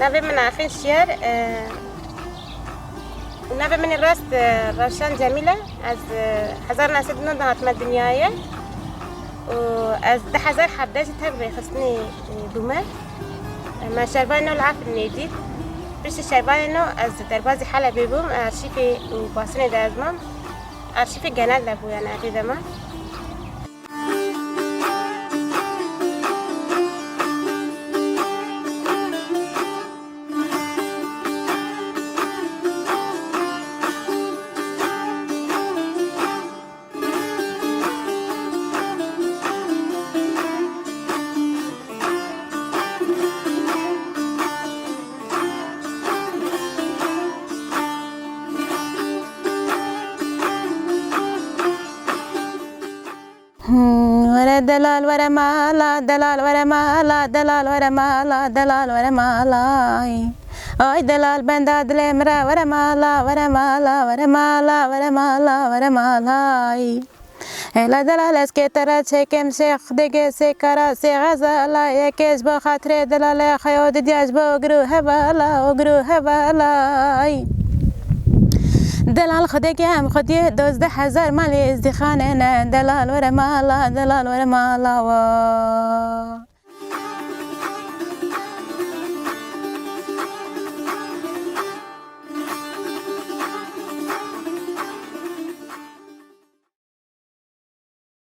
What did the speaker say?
نبي من عارفين الشعر ونبي من الراس روشان جميلة از 1909 هاتمة دنياية وأز 10,000 حداشت هكذا خصني دومة ما شربانو العاف النيديد بس شربانو از دربازي حلبي بوم أرشيفي وباسني دازمام أرشيفي جنال لابو يعني عديدة ما ورا دلال ورا مالا دلال ورا مالا دلال ورا مالا دلال ورا مالا اي دلال بندا دل مرا ورا مالا ورا مالا ورا مالا ورا مالا ورا مالا لا دلال اسكترا چکم شیخ دیگه سکرا سی غزالا یکیش با خاطر دلال خیاد دیاج با گروه بالا و گروه بالا دلال خدك يا خدي 12,000 مالي ازدخاننا دلال ورا مالا دلال ورا مالا